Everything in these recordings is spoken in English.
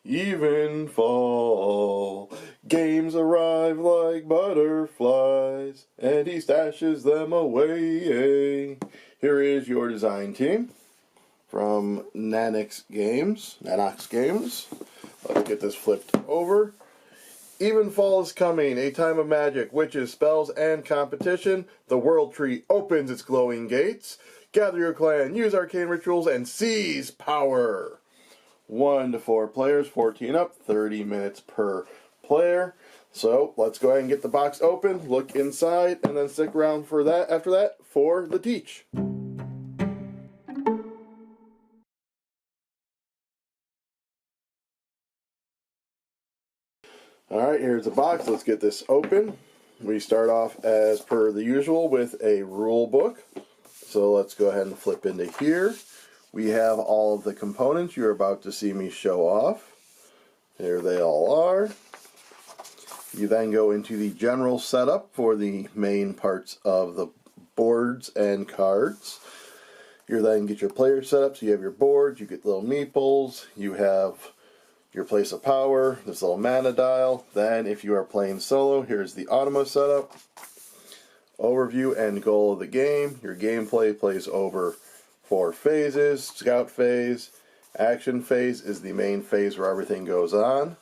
Evenfall. Games arrive like butterflies, and he stashes them away. Here is your design team from Nanox Games. Let's get this flipped over. Evenfall is coming, a time of magic, witches, spells, and competition. The World Tree opens its glowing gates. Gather your clan, use arcane rituals, and seize power. 1 to 4 players, 14 up, 30 minutes per player. So let's go ahead and get the box open, look inside, and then stick around for that. After that, for the teach. Alright, here's the box. Let's get this open. We start off as per the usual with a rule book. So let's go ahead and flip into here. We have all of the components you're about to see me show off. Here they all are. You then go into the general setup for the main parts of the boards and cards. You then get your player setup, so you have your boards, you get little meeples, you have your place of power, this little mana dial. Then if you are playing solo, here's the Automa setup. Overview and goal of the game. Your gameplay plays over 4 phases. Scout phase, action phase is the main phase where everything goes on.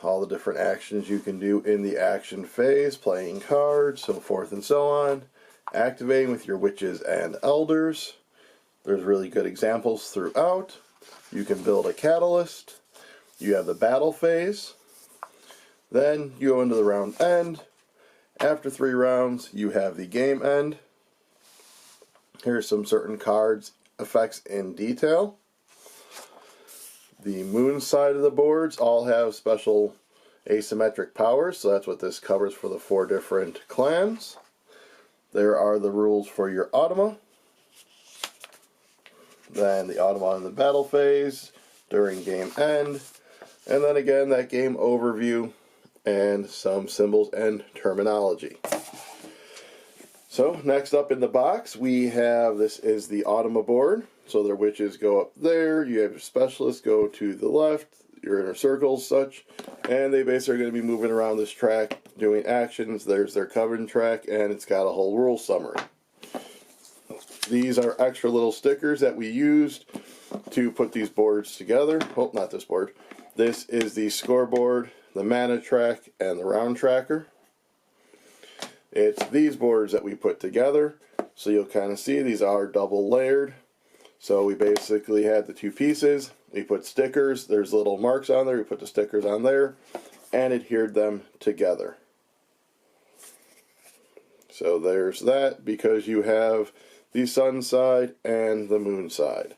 All the different actions you can do in the action phase, playing cards, so forth and so on. Activating with your witches and elders. There's really good examples throughout. You can build a catalyst. You have the battle phase. Then you go into the round end. After 3 rounds, you have the game end. Here's some certain cards, effects in detail. The moon side of the boards all have special asymmetric powers, so that's what this covers for the 4 different clans. There are the rules for your Automa. Then the Automa in the battle phase, during game end, and then again that game overview and some symbols and terminology. So next up in the box we have, this is the Automa board. So their witches go up there, you have your specialists go to the left, your inner circles, such, and they basically are going to be moving around this track doing actions. There's their covered track, and it's got a whole rule summary. These are extra little stickers that we used to put these boards together. Oh, not this board. This is the scoreboard, the mana track, and the round tracker. It's these boards that we put together. So you'll kind of see these are double layered. So we basically had the 2 pieces. We put stickers. There's little marks on there. We put the stickers on there and adhered them together. So there's that, because you have the sun side and the moon side.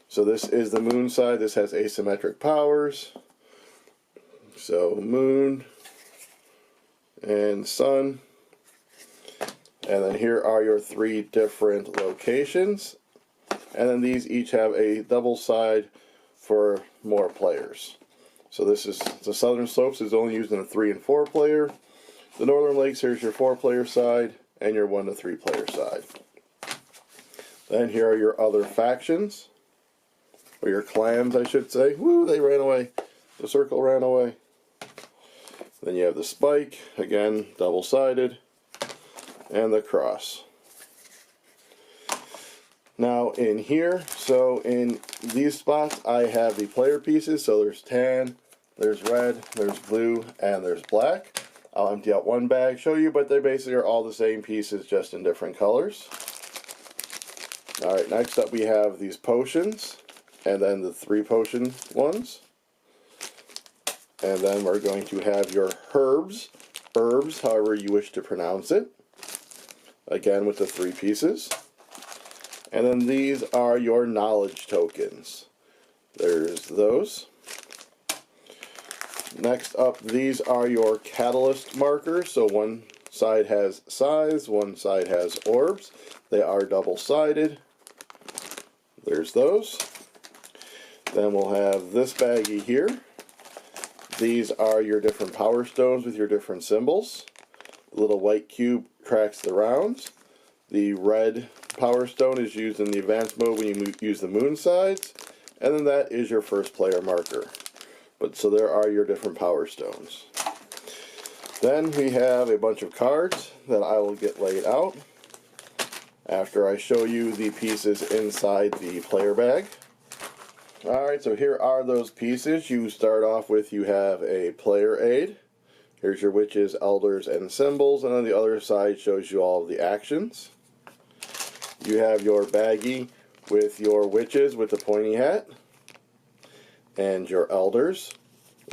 So this is the moon side. This has asymmetric powers. So moon and sun. And then here are your 3 different locations. And then these each have a double side for more players. So this is the Southern Slopes is only used in a 3 and 4 player. The Northern Lakes, here's your 4 player side and your 1 to 3 player side. Then here are your other factions, or your clans I should say. Woo, they ran away. The circle ran away. Then you have the spike, again double-sided, and the cross. Now in here, so in these spots I have the player pieces, so there's tan, there's red, there's blue, and there's black. I'll empty out one bag, show you, but they basically are all the same pieces, just in different colors. Alright, next up we have these potions, and then the 3 potion ones. And then we're going to have your herbs, however you wish to pronounce it. Again with the 3 pieces. And then these are your knowledge tokens. There's those. Next up, these are your catalyst markers. So one side has scythes, one side has orbs. They are double-sided. There's those. Then we'll have this baggie here. These are your different Powerstones with your different symbols. The little white cube tracks the rounds. The red Powerstone is used in the advanced mode when you use the moon sides. And then that is your first player marker. But so there are your different Power Stones. Then we have a bunch of cards that I will get laid out after I show you the pieces inside the player bag. Alright, so here are those pieces. You start off with, you have a player aid. Here's your witches, elders, and symbols, and on the other side shows you all of the actions. You have your baggie with your witches with the pointy hat, and your elders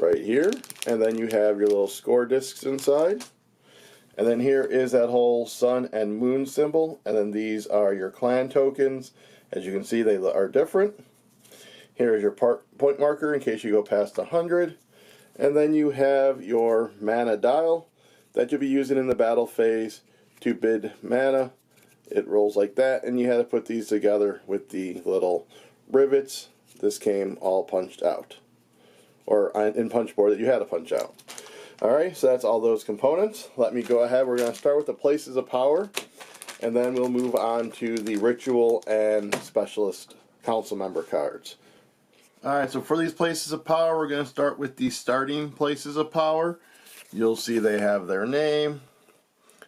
right here, and then you have your little score discs inside. And then here is that whole sun and moon symbol, and then these are your clan tokens. As you can see, they are different. Here is your point marker in case you go past 100. And then you have your mana dial that you'll be using in the battle phase to bid mana. It rolls like that, and you had to put these together with the little rivets. This came all punched out, or in punch board that you had to punch out. Alright, so that's all those components. Let me go ahead. We're going to start with the places of power, and then we'll move on to the ritual and specialist council member cards. Alright, so for these places of power, we're going to start with the starting places of power. You'll see they have their name,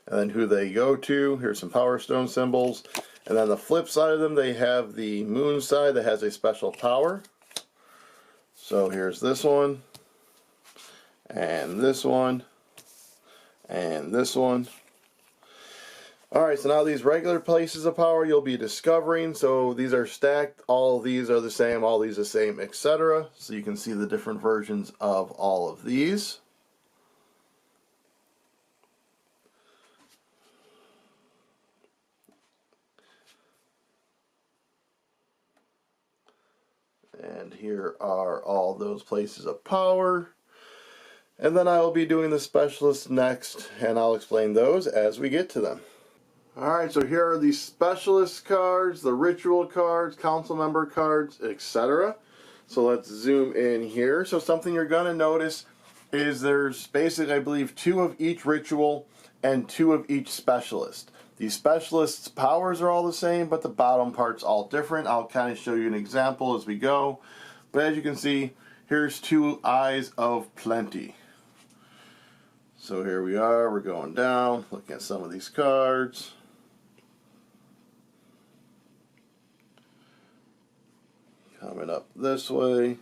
and then who they go to. Here's some Powerstone symbols. And then the flip side of them, they have the moon side that has a special power. So here's this one, and this one, and this one. Alright, so now these regular places of power you'll be discovering. So these are stacked, all of these are the same, all these the same, etc. So you can see the different versions of all of these. And here are all those places of power. And then I will be doing the specialists next, and I'll explain those as we get to them. Alright, so here are the specialist cards, the ritual cards, council member cards, etc. So let's zoom in here. So something you're going to notice is there's basically, I believe, 2 of each ritual and 2 of each specialist. The specialists' powers are all the same, but the bottom part's all different. I'll kind of show you an example as we go. But as you can see, here's 2 Eyes of Plenty. So here we are, we're going down, looking at some of these cards. Coming up this way.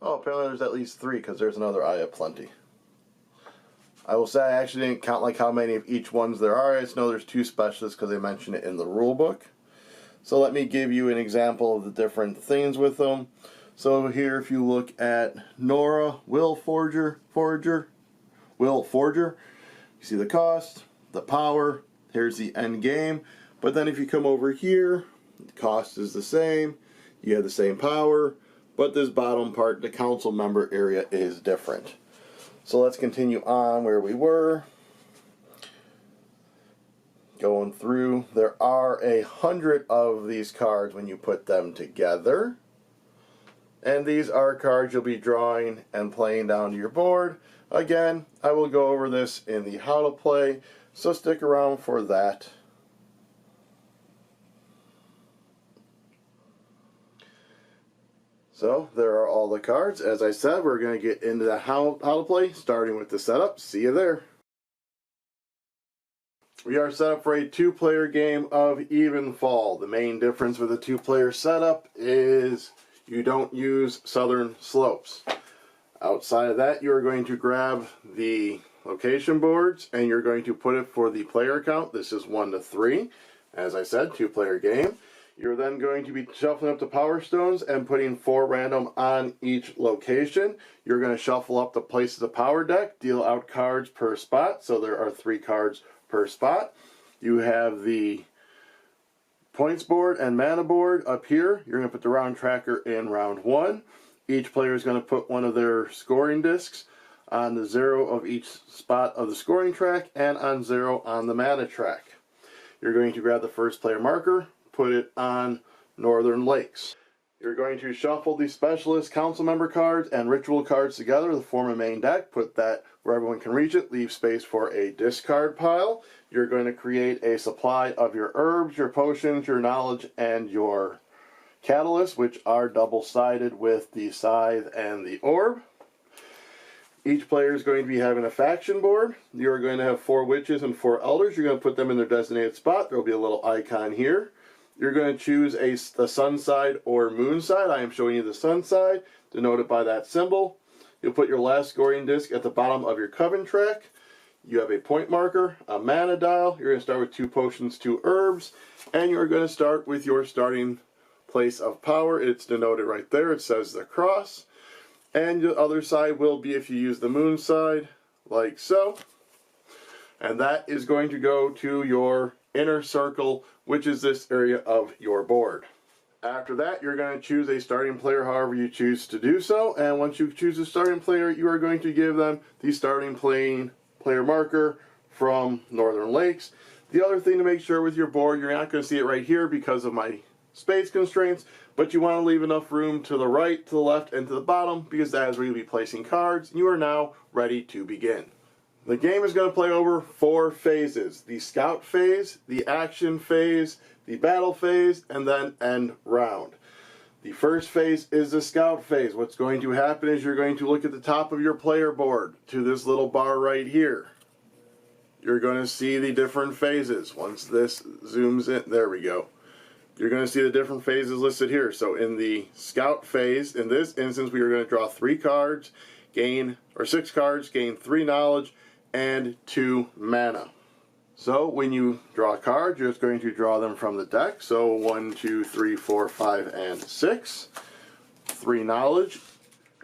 Oh, apparently there's at least 3 because there's another Eye of Plenty. I will say I actually didn't count like how many of each ones there are. I just know there's 2 specialists because they mention it in the rule book. So let me give you an example of the different things with them. So here if you look at Nora, Will Forger, you see the cost, the power, here's the end game. But then if you come over here, the cost is the same, you have the same power, but this bottom part, the council member area, is different. So let's continue on where we were. Going through, there are 100 of these cards when you put them together. And these are cards you'll be drawing and playing down to your board. Again, I will go over this in the how to play, so stick around for that. So there are all the cards. As I said, we're going to get into the how to play, starting with the setup. See you there. We are set up for a 2-player game of Evenfall. The main difference with a 2-player setup is you don't use Southern Slopes. Outside of that, you are going to grab the location boards and you're going to put it for the player count. This is 1 to 3. As I said, 2-player game. You're then going to be shuffling up the Power Stones and putting 4 random on each location. You're going to shuffle up the places of power deck, deal out cards per spot, so there are 3 cards per spot. You have the points board and mana board up here. You're going to put the round tracker in round 1. Each player is going to put one of their scoring discs on the 0 of each spot of the scoring track and on 0 on the mana track. You're going to grab the first player marker, put it on Northern Lakes. You're going to shuffle the specialist council member cards and ritual cards together to form a main deck. Put that where everyone can reach it. Leave space for a discard pile. You're going to create a supply of your herbs, your potions, your knowledge, and your catalysts, which are double-sided with the scythe and the orb. Each player is going to be having a faction board. You're going to have 4 witches and 4 elders. You're going to put them in their designated spot. There will be a little icon here. You're going to choose the sun side or moon side. I am showing you the sun side, denoted by that symbol. You'll put your last scoring disc at the bottom of your coven track. You have a point marker, a mana dial. You're going to start with 2 potions, 2 herbs, and you're going to start with your starting place of power. It's denoted right there. It says the cross. And the other side will be if you use the moon side, like so. And that is going to go to your inner circle, which is this area of your board. After that, you're going to choose a starting player however you choose to do so. And once you choose a starting player, you are going to give them the starting player marker from Northern Lakes. The other thing to make sure with your board, you're not going to see it right here because of my space constraints, but you want to leave enough room to the right, to the left, and to the bottom, because that is where you'll be placing cards. You are now ready to begin. The game is going to play over 4 phases: the scout phase, the action phase, the battle phase, and then end round. The first phase is the scout phase. What's going to happen is you're going to look at the top of your player board to this little bar right here. You're going to see the different phases. Once this zooms in, there we go. You're going to see the different phases listed here. So in the scout phase, in this instance, we are going to draw 3 cards, gain 6 cards, gain 3 knowledge, and 2 mana. So when you draw a card, you're just going to draw them from the deck. So 1, 2, 3, 4, 5, and 6. 3 knowledge.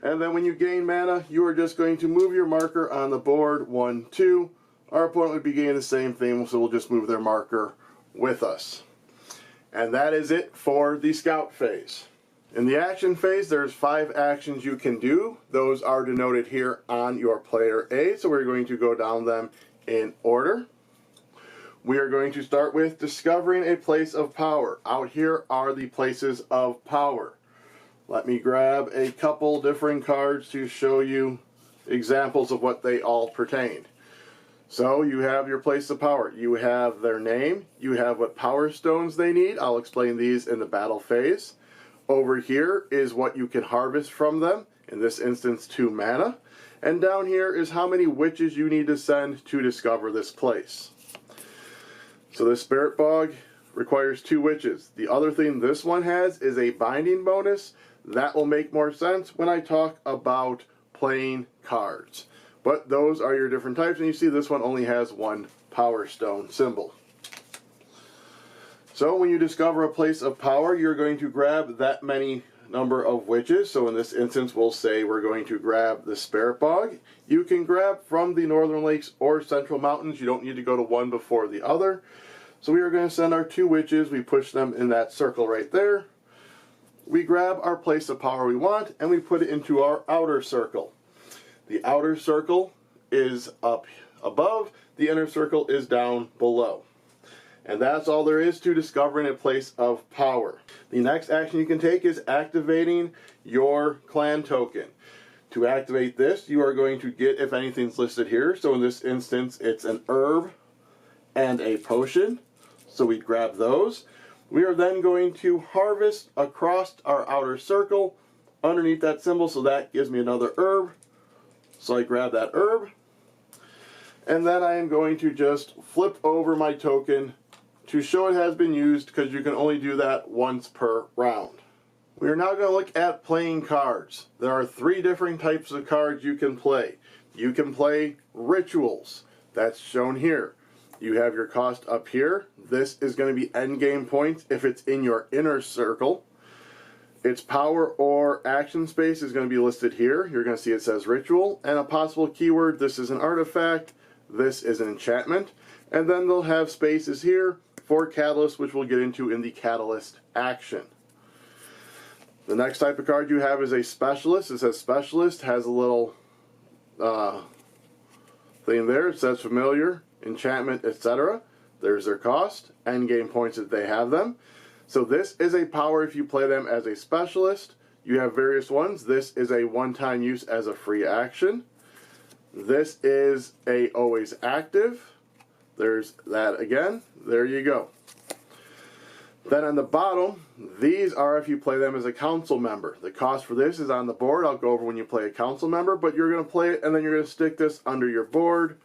And then when you gain mana, you are just going to move your marker on the board 1, 2. Our opponent would be gaining the same thing, so we'll just move their marker with us. And that is it for the scout phase. In the action phase, there's 5 actions you can do. Those are denoted here on your player A, so we're going to go down them in order. We are going to start with discovering a place of power. Out here are the places of power. Let me grab a couple different cards to show you examples of what they all pertain. So you have your place of power. You have their name. You have what power stones they need. I'll explain these in the battle phase. Over here is what you can harvest from them. In this instance, 2 mana. And down here is how many witches you need to send to discover this place. So the Spirit Bog requires 2 witches. The other thing this one has is a binding bonus. That will make more sense when I talk about playing cards. But those are your different types, and you see this one only has 1 Power Stone symbol. So when you discover a place of power, you're going to grab that many number of witches. So in this instance, we'll say we're going to grab the Spirit Bog. You can grab from the Northern Lakes or Central Mountains. You don't need to go to one before the other. So we are going to send our 2 witches. We push them in that circle right there. We grab our place of power we want, and we put it into our outer circle. The outer circle is up above, the inner circle is down below. And that's all there is to discovering a place of power. The next action you can take is activating your clan token. To activate this, you are going to get, if anything's listed here, so in this instance it's an herb and a potion. So we grab those. We are then going to harvest across our outer circle underneath that symbol, so that gives me another herb. So I grab that herb, and then I am going to just flip over my token to show it has been used, because you can only do that once per round. We are now going to look at playing cards. There are 3 different types of cards you can play. You can play rituals. That's shown here. You have your cost up here. This is going to be endgame points if it's in your inner circle. Its power or action space is going to be listed here. You're going to see it says ritual, and a possible keyword. This is an artifact, this is an enchantment, and then they'll have spaces here for catalyst, which we'll get into in the catalyst action. The next type of card you have is a specialist. It says specialist, has a little thing there. It says familiar, enchantment, etc. There's their cost, endgame points that they have them. So this is a power if you play them as a specialist. You have various ones. This is a one-time use as a free action. This is a always active. There's that again. There you go. Then on the bottom, these are if you play them as a council member. The cost for this is on the board. I'll go over when you play a council member, but you're going to play it and then you're going to stick this under your board.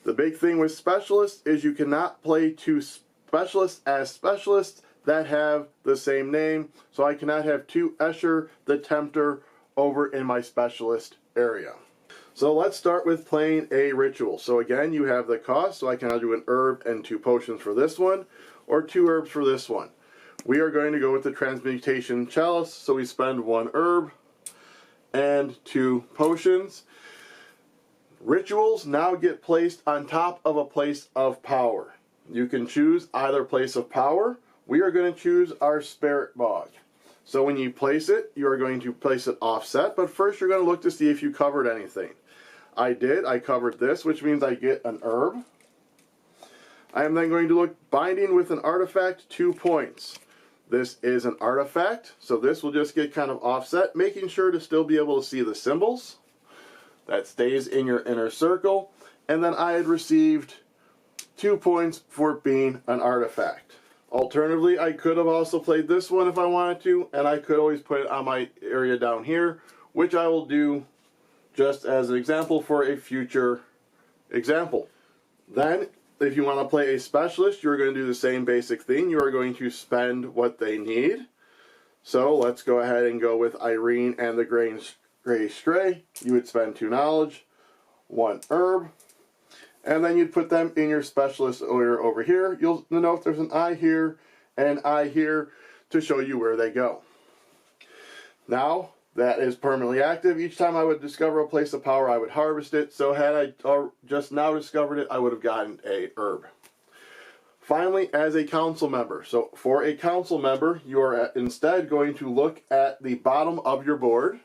The big thing with specialists is you cannot play two specialists as specialists that have the same name. So I cannot have two Escher the Tempter over in my specialist area. So let's start with playing a ritual. So again, you have the cost, so I can either do an herb and 2 potions for this one, or 2 herbs for this one. We are going to go with the transmutation chalice, so we spend 1 herb and 2 potions. Rituals now get placed on top of a place of power. You can choose either place of power. We are going to choose our spirit bog. So when you place it, you are going to place it offset, but first you're going to look to see if you covered anything. I did. I covered this, which means I get an herb. I am then going to look binding with an artifact, 2 points. This is an artifact, so this will just get kind of offset, making sure to still be able to see the symbols. That stays in your inner circle. And then I had received 2 points for being an artifact. Alternatively, I could have also played this one if I wanted to, and I could always put it on my area down here, which I will do just as an example for a future example. Then, if you want to play a specialist, you're going to do the same basic thing. You are going to spend what they need. So let's go ahead and go with Irene and the Gray Stray. You would spend 2 knowledge, 1 herb, and then you'd put them in your specialist order over here. You'll know if there's an eye here and an eye here to show you where they go. Now, that is permanently active. Each time I would discover a place of power, I would harvest it. So had I just now discovered it, I would have gotten a herb. Finally, as a council member. So for a council member, you are instead going to look at the bottom of your board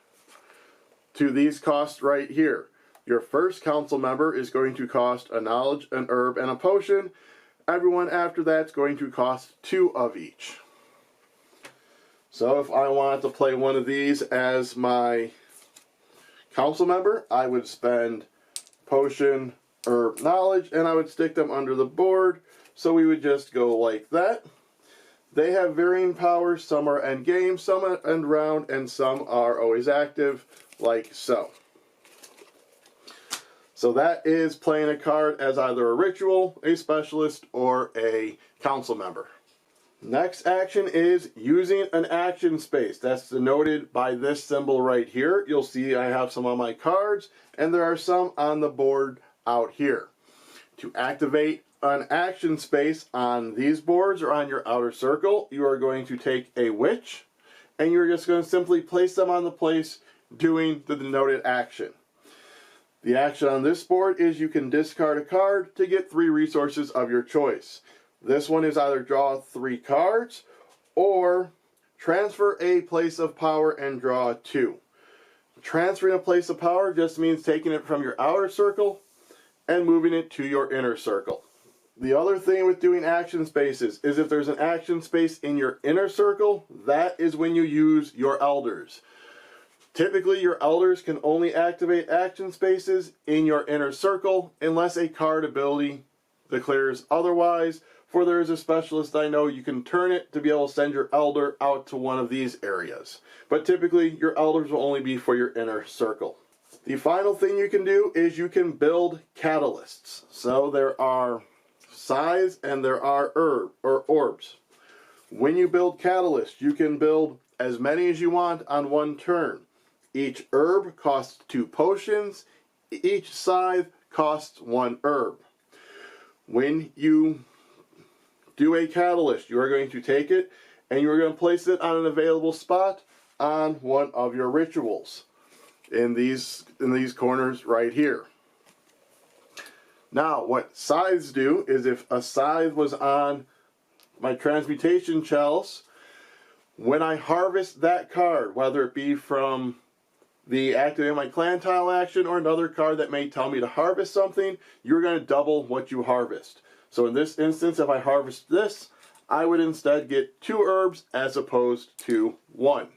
to these costs right here. Your first council member is going to cost a knowledge, an herb, and a potion. Everyone after that's going to cost 2 of each. So if I wanted to play one of these as my council member, I would spend potion, herb, knowledge, and I would stick them under the board. So we would just go like that. They have varying powers. Some are end game, some are end round, and some are always active, like so. So that is playing a card as either a ritual, a specialist, or a council member. Next action is using an action space. That's denoted by this symbol right here. You'll see I have some on my cards, and there are some on the board out here. To activate an action space on these boards or on your outer circle, you are going to take a witch, and you're just going to simply place them on the place doing the denoted action. The action on this board is you can discard a card to get 3 resources of your choice. This one is either draw 3 cards or transfer a place of power and draw 2. Transferring a place of power just means taking it from your outer circle and moving it to your inner circle. The other thing with doing action spaces is if there's an action space in your inner circle, that is when you use your elders. Typically, your elders can only activate action spaces in your inner circle unless a card ability declares otherwise. For there is a specialist I know you can turn it to be able to send your elder out to one of these areas. But typically, your elders will only be for your inner circle. The final thing you can do is you can build catalysts. So there are scythes and there are orbs. When you build catalysts, you can build as many as you want on one turn. Each herb costs 2 potions. Each scythe costs 1 herb. When you do a catalyst, you are going to take it and you are going to place it on an available spot on one of your rituals in these corners right here. Now, what scythes do is if a scythe was on my transmutation chalice, when I harvest that card, whether it be from the activating my clan tile action or another card that may tell me to harvest something, you're going to double what you harvest. So in this instance, if I harvest this, I would instead get 2 herbs as opposed to 1.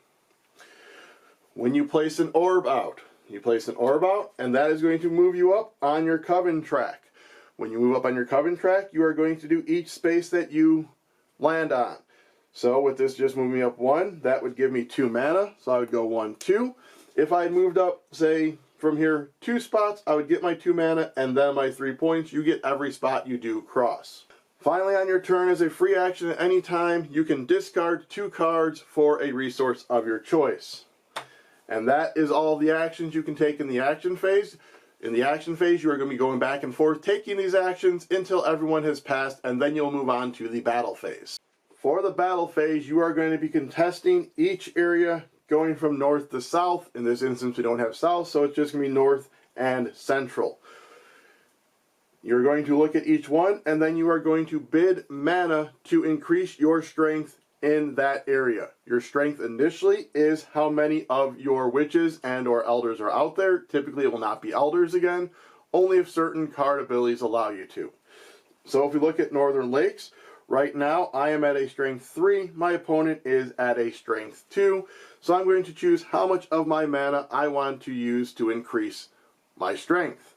When you place an orb out, You place an orb out, and that is going to move you up on your coven track. When you move up on your coven track, you are going to do each space that you land on. So with this just moving me up 1, that would give me 2 mana, so I would go 1, 2. If I had moved up, say, from here 2 spots, I would get my 2 mana and then my 3 points. You get every spot you do cross. Finally, on your turn, as a free action at any time, you can discard 2 cards for a resource of your choice. And that is all the actions you can take in the action phase. In the action phase, you are going to be going back and forth, taking these actions until everyone has passed, and then you'll move on to the battle phase. For the battle phase, you are going to be contesting each area going from north to south. In this instance, we don't have south, so it's just going to be north and central. You're going to look at each one, and then you are going to bid mana to increase your strength in that area. Your strength initially is how many of your witches and or elders are out there. Typically, it will not be elders again, only if certain card abilities allow you to. So if we look at Northern Lakes, right now I am at a strength 3. My opponent is at a strength 2. So I'm going to choose how much of my mana I want to use to increase my strength.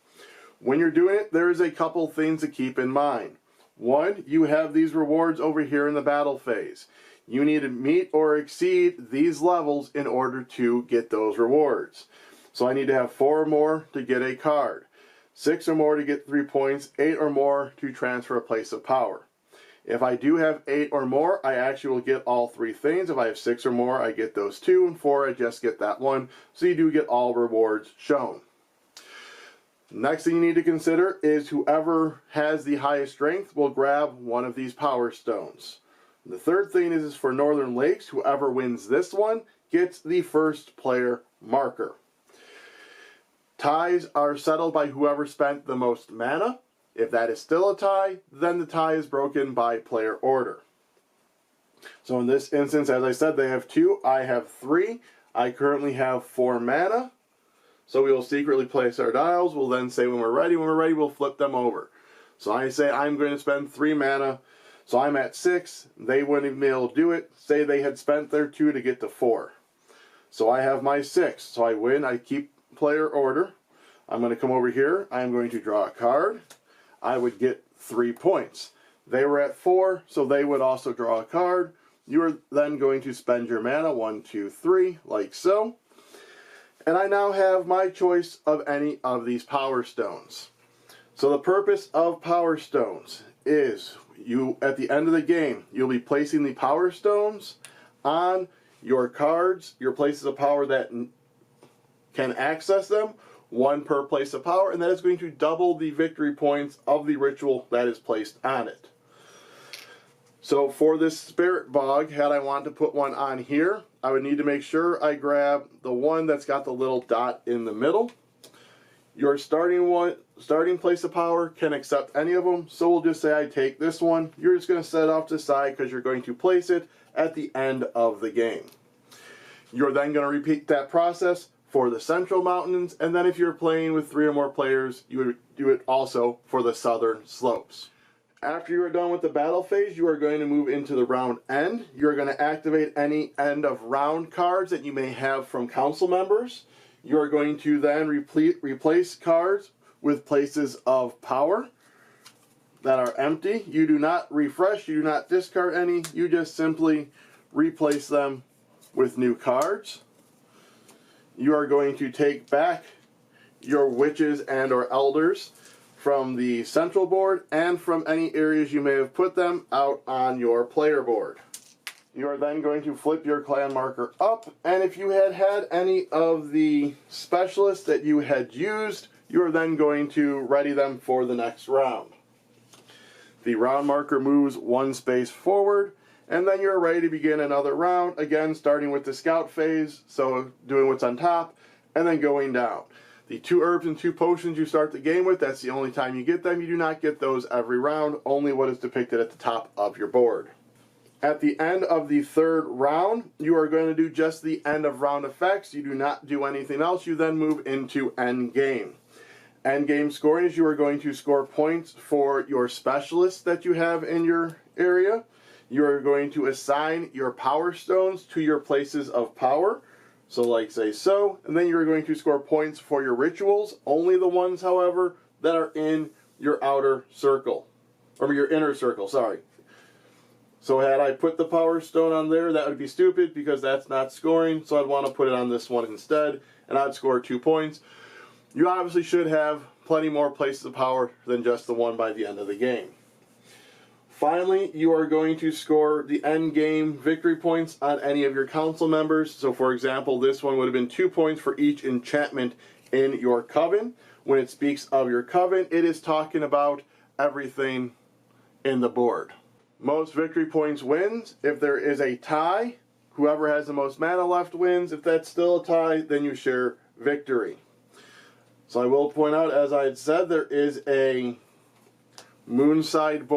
When you're doing it, there is a couple things to keep in mind. One, you have these rewards over here in the battle phase. You need to meet or exceed these levels in order to get those rewards. So I need to have 4 or more to get a card, 6 or more to get 3 points, 8 or more to transfer a place of power. If I do have 8 or more, I actually will get all 3 things. If I have 6 or more, I get those 2, and 4, I just get that 1. So you do get all rewards shown. Next thing you need to consider is whoever has the highest strength will grab one of these Power Stones. The third thing is for Northern Lakes, whoever wins this one gets the first player marker. Ties are settled by whoever spent the most mana. If that is still a tie, then the tie is broken by player order. So in this instance, as I said, they have 2, I have 3. I currently have 4 mana. So we will secretly place our dials. We'll then say when we're ready, we'll flip them over. So I say I'm going to spend 3 mana. So I'm at 6. They wouldn't even be able to do it. Say they had spent their 2 to get to 4. So I have my 6. So I win. I keep player order. I'm going to come over here. I'm going to draw a card. I would get 3 points. They were at 4, so they would also draw a card. You are then going to spend your mana, 1, 2, 3, like so. And I now have my choice of any of these Power Stones. So the purpose of Power Stones is at the end of the game, you'll be placing the Power Stones on your cards, your places of power that can access them, 1 per place of power, and that is going to double the victory points of the ritual that is placed on it. So for this Spirit Bog, had I wanted to put one on here, I would need to make sure I grab the one that's got the little dot in the middle. Your starting place of power can accept any of them, so we'll just say I take this one. You're just going to set it off to the side because you're going to place it at the end of the game. You're then going to repeat that process for the Central Mountains, and then if you're playing with 3 or more players, you would do it also for the Southern Slopes. After you are done with the battle phase, you are going to move into the round end. You're going to activate any end of round cards that you may have from council members. You are going to then replace cards with places of power that are empty. You do not refresh, you do not discard any, you just simply replace them with new cards. You are going to take back your witches and or elders from the central board and from any areas you may have put them out on your player board. You are then going to flip your clan marker up, and if you had any of the specialists that you had used, you are then going to ready them for the next round. The round marker moves 1 space forward, and then you're ready to begin another round, again starting with the scout phase, so doing what's on top, and then going down. The 2 herbs and 2 potions you start the game with, that's the only time you get them. You do not get those every round, only what is depicted at the top of your board. At the end of the 3rd round, you are going to do just the end of round effects. You do not do anything else. You then move into end game. End game scoring is you are going to score points for your specialists that you have in your area. You are going to assign your Power Stones to your places of power. So like say so, and then you're going to score points for your rituals, only the ones, however, that are in your outer circle, or your inner circle, sorry. So had I put the Power Stone on there, that would be stupid because that's not scoring, so I'd want to put it on this one instead, and I'd score 2 points. You obviously should have plenty more places of power than just the one by the end of the game. Finally, you are going to score the end game victory points on any of your council members. So for example, this one would have been 2 points for each enchantment in your coven. When it speaks of your coven, it is talking about everything in the board. Most victory points wins. If there is a tie, whoever has the most mana left wins. If that's still a tie, then you share victory. So I will point out, as I had said, there is a moon side of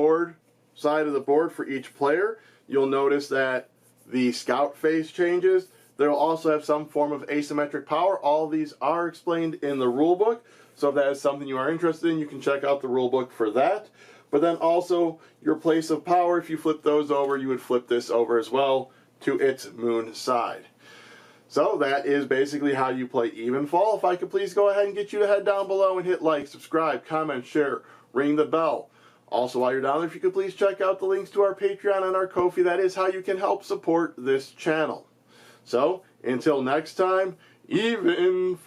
the board for each player. You'll notice that the scout phase changes. They'll also have some form of asymmetric power. All of these are explained in the rulebook. So if that is something you are interested in, you can check out the rulebook for that. But then also your place of power, if you flip those over, you would flip this over as well to its moon side. So that is basically how you play Evenfall. If I could please go ahead and get you to head down below and hit like, subscribe, comment, share, ring the bell. Also, while you're down there, if you could please check out the links to our Patreon and our Ko-fi. That is how you can help support this channel. So, until next time, Evenfall.